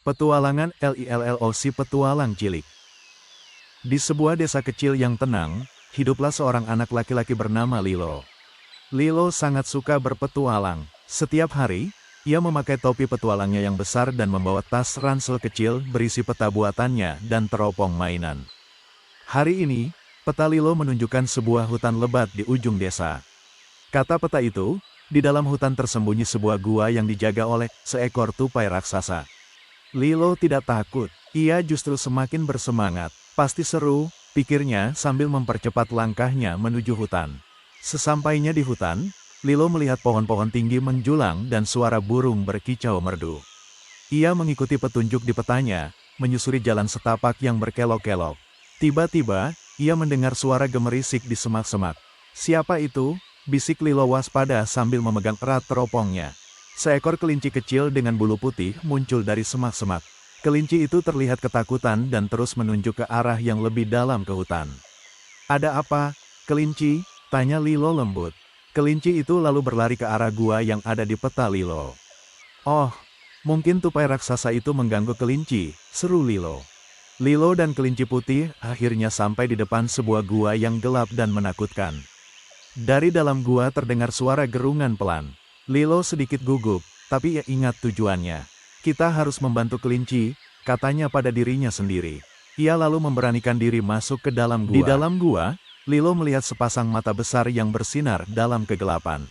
Petualangan LILLOC Petualang Cilik. Di sebuah desa kecil yang tenang, hiduplah seorang anak laki-laki bernama Lilo. Lilo sangat suka berpetualang. Setiap hari, ia memakai topi petualangnya yang besar dan membawa tas ransel kecil berisi peta buatannya dan teropong mainan. Hari ini, peta Lilo menunjukkan sebuah hutan lebat di ujung desa. Kata peta itu, di dalam hutan tersembunyi sebuah gua yang dijaga oleh seekor tupai raksasa. Lilo tidak takut, ia justru semakin bersemangat. Pasti seru, pikirnya sambil mempercepat langkahnya menuju hutan. Sesampainya di hutan, Lilo melihat pohon-pohon tinggi menjulang dan suara burung berkicau merdu. Ia mengikuti petunjuk di petanya, menyusuri jalan setapak yang berkelok-kelok. Tiba-tiba, ia mendengar suara gemerisik di semak-semak. Siapa itu? Bisik Lilo waspada sambil memegang erat teropongnya. Seekor kelinci kecil dengan bulu putih muncul dari semak-semak. Kelinci itu terlihat ketakutan dan terus menunjuk ke arah yang lebih dalam ke hutan. "Ada apa, kelinci?" tanya Lilo lembut. Kelinci itu lalu berlari ke arah gua yang ada di peta Lilo. "Oh, mungkin tupai raksasa itu mengganggu kelinci," seru Lilo. Lilo dan kelinci putih akhirnya sampai di depan sebuah gua yang gelap dan menakutkan. Dari dalam gua terdengar suara gerungan pelan. Lilo sedikit gugup, tapi ia ingat tujuannya. "Kita harus membantu kelinci," katanya pada dirinya sendiri. Ia lalu memberanikan diri masuk ke dalam gua. Di dalam gua, Lilo melihat sepasang mata besar yang bersinar dalam kegelapan.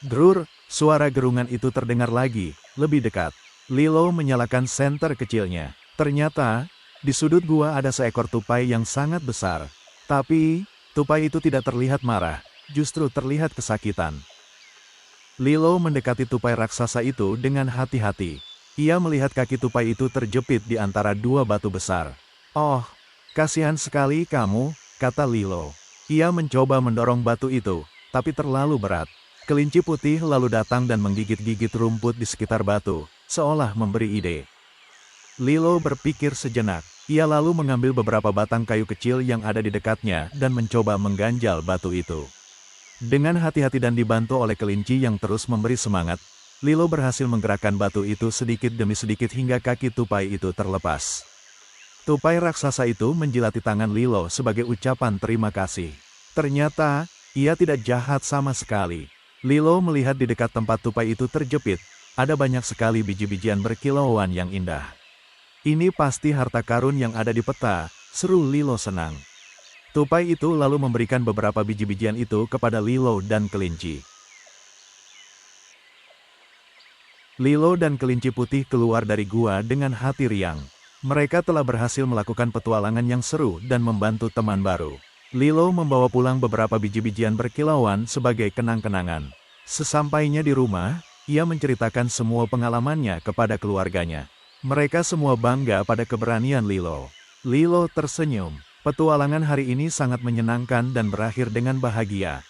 Drur, suara gerungan itu terdengar lagi, lebih dekat. Lilo menyalakan senter kecilnya. Ternyata, di sudut gua ada seekor tupai yang sangat besar. Tapi, tupai itu tidak terlihat marah, justru terlihat kesakitan. Lilo mendekati tupai raksasa itu dengan hati-hati. Ia melihat kaki tupai itu terjepit di antara dua batu besar. "Oh, kasihan sekali kamu," kata Lilo. Ia mencoba mendorong batu itu, tapi terlalu berat. Kelinci putih lalu datang dan menggigit-gigit rumput di sekitar batu, seolah memberi ide. Lilo berpikir sejenak. Ia lalu mengambil beberapa batang kayu kecil yang ada di dekatnya dan mencoba mengganjal batu itu. Dengan hati-hati dan dibantu oleh kelinci yang terus memberi semangat, Lilo berhasil menggerakkan batu itu sedikit demi sedikit hingga kaki tupai itu terlepas. Tupai raksasa itu menjilati tangan Lilo sebagai ucapan terima kasih. Ternyata, ia tidak jahat sama sekali. Lilo melihat di dekat tempat tupai itu terjepit, ada banyak sekali biji-bijian berkilauan yang indah. "Ini pasti harta karun yang ada di peta," seru Lilo senang. Tupai itu lalu memberikan beberapa biji-bijian itu kepada Lilo dan kelinci. Lilo dan kelinci putih keluar dari gua dengan hati riang. Mereka telah berhasil melakukan petualangan yang seru dan membantu teman baru. Lilo membawa pulang beberapa biji-bijian berkilauan sebagai kenang-kenangan. Sesampainya di rumah, ia menceritakan semua pengalamannya kepada keluarganya. Mereka semua bangga pada keberanian Lilo. Lilo tersenyum. Petualangan hari ini sangat menyenangkan dan berakhir dengan bahagia.